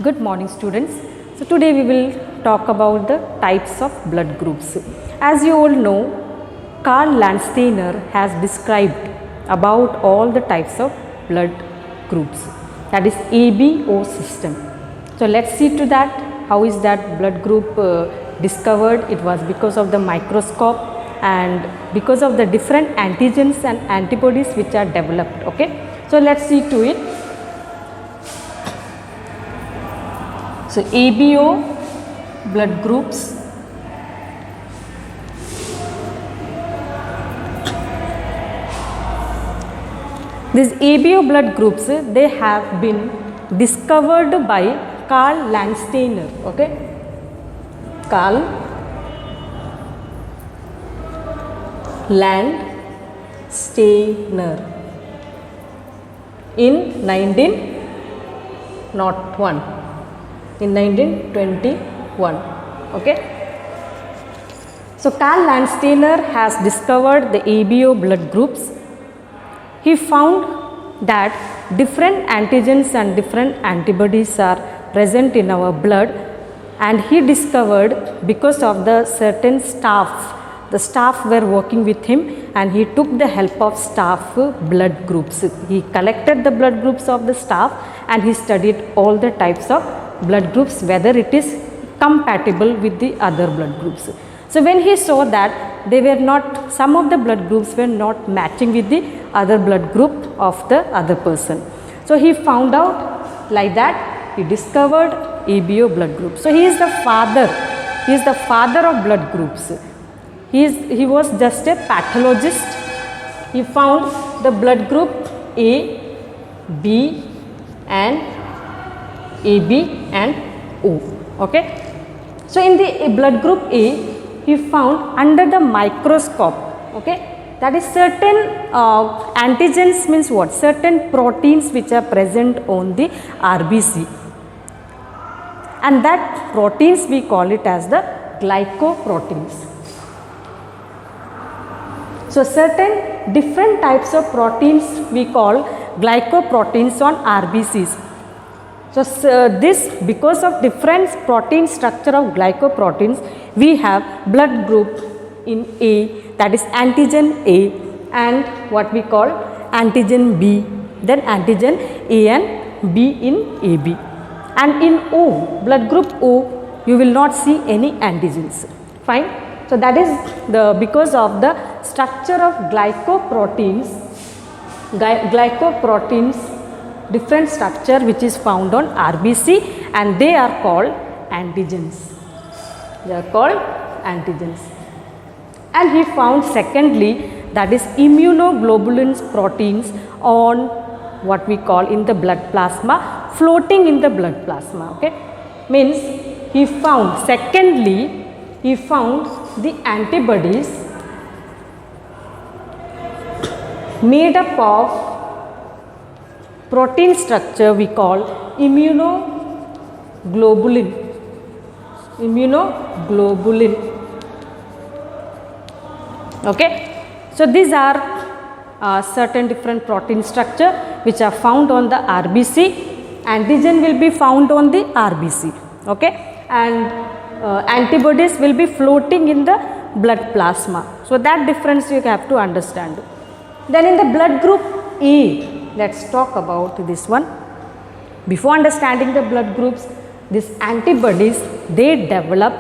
Good morning students. So today we will talk about the types of blood groups. As you all know, Karl Landsteiner has described about all the types of blood groups, that is ABO system. So let's see to that. How is that blood group discovered? It was because of the microscope and because of the different antigens and antibodies which are developed. Okay, so let's see to it. So ABO blood groups, these ABO blood groups, they have been discovered by Karl Landsteiner. Okay, Karl Landsteiner in 1901. In 1921. Okay. So Karl Landsteiner has discovered the ABO blood groups. He found that different antigens and different antibodies are present in our blood, and he discovered because of the certain staff, the staff were working with him, and he took the help of staff blood groups. He collected the blood groups of the staff and he studied all the types of blood groups, whether it is compatible with the other blood groups. So when he saw that they were not, some of the blood groups were not matching with the other blood group of the other person. So he found out like that, he discovered ABO blood group. So he is the father of blood groups. He was just a pathologist. He found the blood group A, B and AB and O. Okay. So in the blood group A, he found under the microscope, okay, that is certain antigens, means what? Certain proteins which are present on the RBC, and that proteins we call it as the glycoproteins. So certain different types of proteins we call glycoproteins on RBCs. So this, because of different protein structure of glycoproteins, we have blood group in A, that is antigen A, and what we call antigen B, then antigen A and B in AB. And in O, blood group O, you will not see any antigens. Fine. So that is the, because of the structure of glycoproteins, different structure which is found on RBC, and they are called antigens. They are called antigens. And he found secondly, that is immunoglobulins proteins on what we call in the blood plasma, floating in the blood plasma. Okay, means he found, secondly he found the antibodies made up of protein structure we call immunoglobulin. Okay. So these are certain different protein structure which are found on the RBC. Antigen will be found on the RBC. Okay. And antibodies will be floating in the blood plasma. So that difference you have to understand. Then in the blood group A, let's talk about this one. Before understanding the blood groups, these antibodies, they develop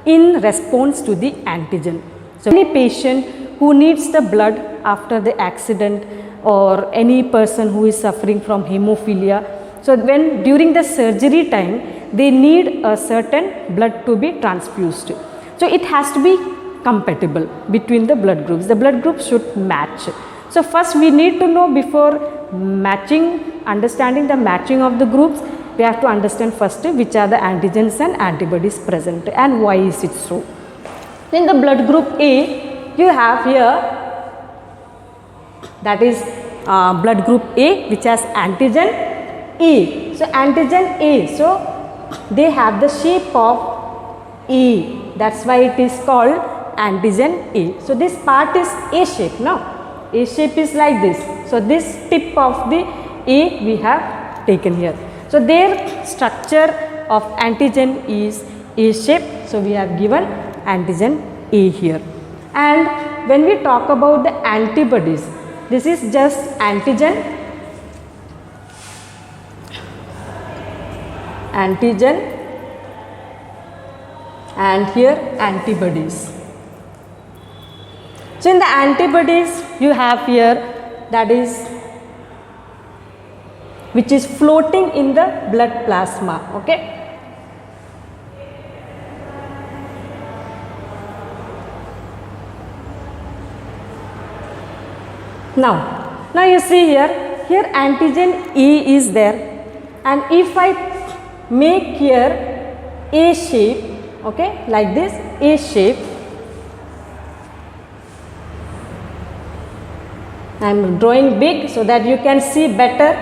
in response to the antigen. So any patient who needs the blood after the accident, or any person who is suffering from hemophilia, so when during the surgery time they need a certain blood to be transfused. So it has to be compatible between the blood groups. The blood groups should match. So first we need to know, before matching, understanding the matching of the groups, we have to understand first which are the antigens and antibodies present and why is it so. In the blood group A, you have here, that is blood group A which has antigen A. So antigen A, so they have the shape of A, that's why it is called antigen A. So this part is A shape now. A shape is like this. So this tip of the A we have taken here. So their structure of antigen is A shape. So we have given antigen A here. And when we talk about the antibodies, this is just antigen, and here antibodies. So in the antibodies you have here, that is which is floating in the blood plasma. Okay. Now you see here antigen E is there, and if I make here A shape, okay, like this A shape, I am drawing big so that you can see better.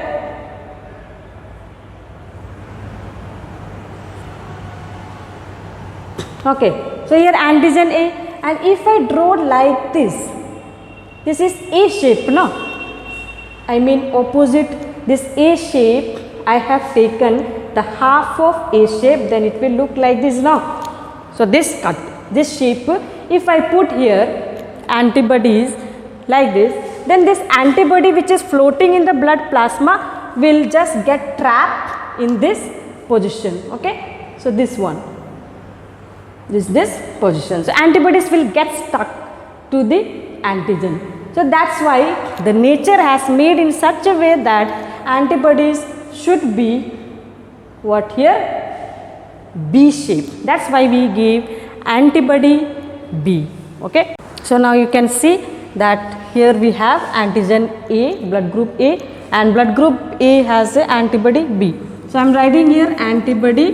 Okay, so here antigen A, and if I draw like this is A shape, no? I mean opposite this A shape, I have taken the half of A shape, then it will look like this now. So this cut, this shape, if I put here antibodies like this, then this antibody which is floating in the blood plasma will just get trapped in this position. Okay, so this one, this position. So antibodies will get stuck to the antigen. So that's why the nature has made in such a way that antibodies should be what here? B shape. That's why we gave antibody B. Okay. So now you can see that here we have antigen A, blood group A, and blood group A has a antibody B. So I am writing here antibody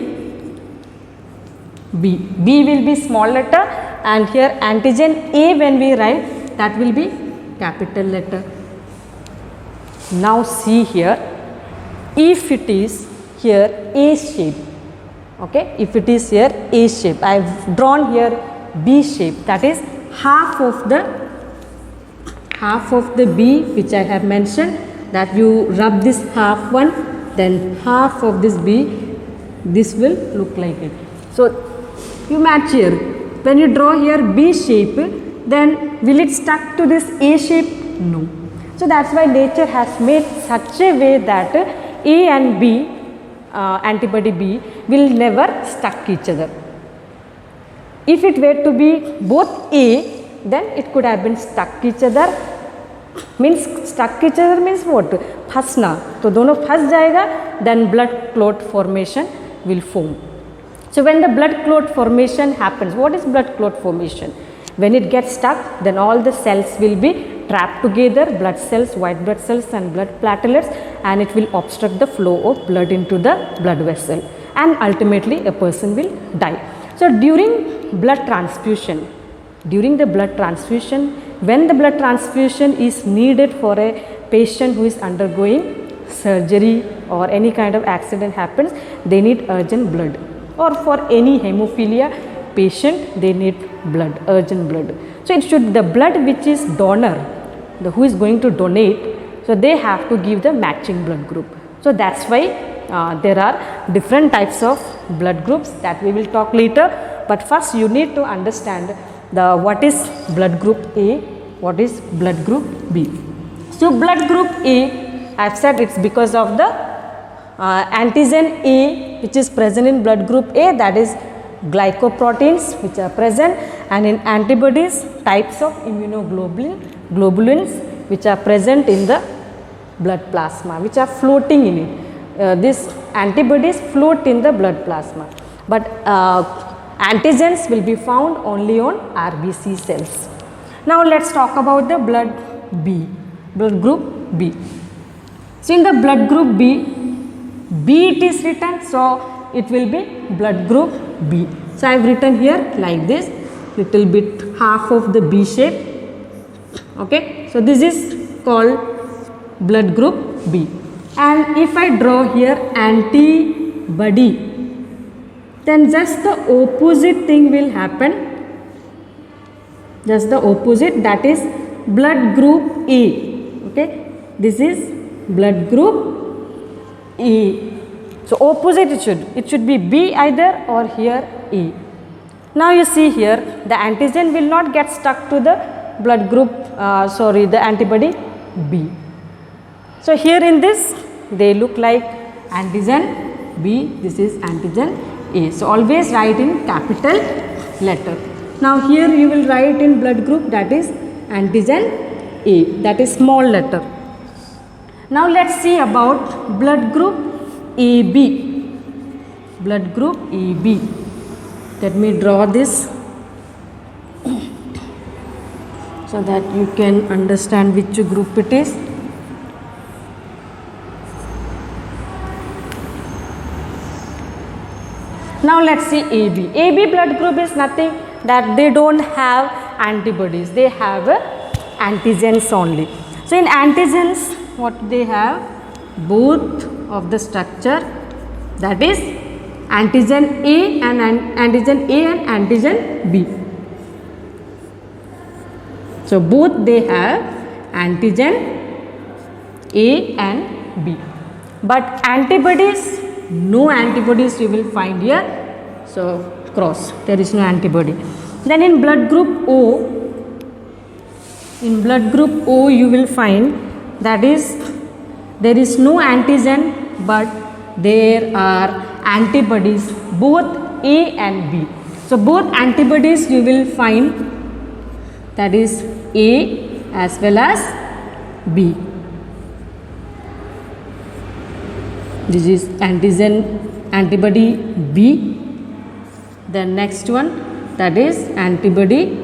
B. B will be small letter, and here antigen A when we write, that will be capital letter. Now see here, if it is here A shape, okay, if it is here A shape, I have drawn here B shape, that is half of the B which I have mentioned, that you rub this half one, then half of this B, this will look like it. So you match here, when you draw here B shape, then will it stuck to this A shape? No. So that's why nature has made such a way that A and B, antibody B, will never stuck each other. If it were to be both A, then it could have been stuck each other. Means stuck each other means what? फंसना, तो दोनों फंस जाएगा, then blood clot formation will form. So when the blood clot formation happens, what is blood clot formation? When it gets stuck, then all the cells will be trapped together, blood cells, white blood cells and blood platelets, and it will obstruct the flow of blood into the blood vessel, and ultimately a person will die. So during blood transfusion, when the blood transfusion is needed for a patient who is undergoing surgery or any kind of accident happens, they need urgent blood. Or for any hemophilia patient, they need blood, urgent blood. So it should, the blood which is donor, who is going to donate, so they have to give the matching blood group. So that's why there are different types of blood groups that we will talk later. But first you need to understand what is blood group A, what is blood group B. So blood group A, I have said it's because of the antigen A which is present in blood group A, that is glycoproteins which are present, and in antibodies types of immunoglobulins which are present in the blood plasma, which are floating in it. These antibodies float in the blood plasma, but antigens will be found only on RBC cells. Now let's talk about the blood B, blood group B. So in the blood group B it is written, so it will be blood group B. So I have written here like this, little bit half of the B shape. Okay, so this is called blood group B. And if I draw here antibody, then just the opposite thing will happen, just the opposite, that is blood group A. Okay, this is blood group A. So opposite it should be B either or here A. Now you see here the antigen will not get stuck to the blood group, the antibody B. So here in this they look like antigen B, this is antigen A. So always write in capital letter. Now here you will write in blood group, that is antigen A, that is small letter. Now let's see about blood group AB. Blood group AB. Let me draw this so that you can understand which group it is. Now let's see AB. AB blood group is nothing that they don't have antibodies, they have antigens only. So in antigens, what they have? Both of the structure, that is antigen A and antigen B. So both they have antigen A and B. But antibodies, no antibodies you will find here. So cross, there is no antibody. Then in blood group O, you will find that is there is no antigen but there are antibodies both A and B. So both antibodies you will find, that is A as well as B. This is antibody B. The next one, that is antibody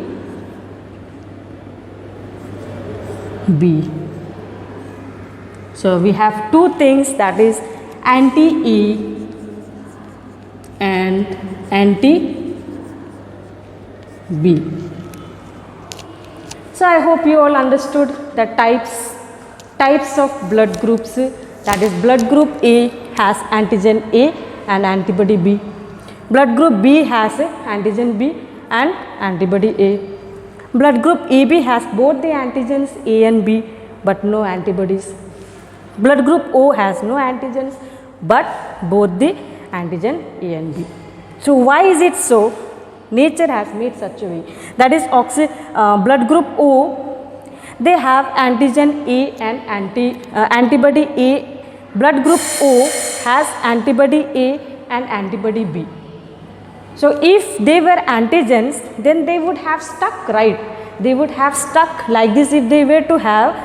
B. So we have two things, that is anti-A and anti-B. So I hope you all understood the types of blood groups, that is blood group A has antigen A and antibody B. Blood group B has antigen B and antibody A. Blood group AB has both the antigens A and B but no antibodies. Blood group O has no antigens but both the antigen A and B. So why is it so? Nature has made such a way, that is blood group O, they have antigen A and antibody A. Blood group O has antibody A and antibody B. So if they were antigens, then they would have stuck, right? They would have stuck like this if they were to have.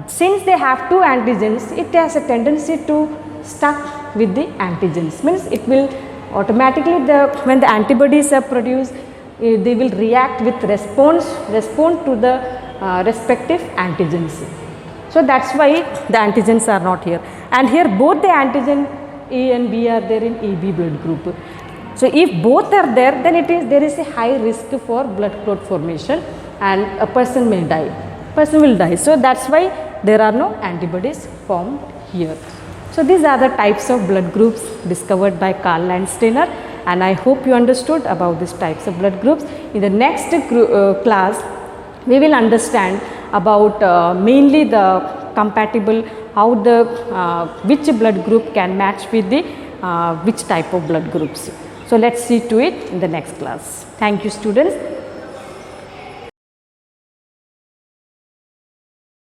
Since they have two antigens, it has a tendency to stuck with the antigens. Means it will automatically, when the antibodies are produced, they will react with respond to the respective antigens. So that's why the antigens are not here. And here both the antigen A and B are there in AB blood group. So if both are there, then there is a high risk for blood clot formation and a person may die. Will die. So that's why there are no antibodies formed here. So these are the types of blood groups discovered by Karl Landsteiner, and I hope you understood about these types of blood groups. In the next class, we will understand about mainly the compatible, how the which blood group can match with the which type of blood groups. So let's see to it in the next class. Thank you, students.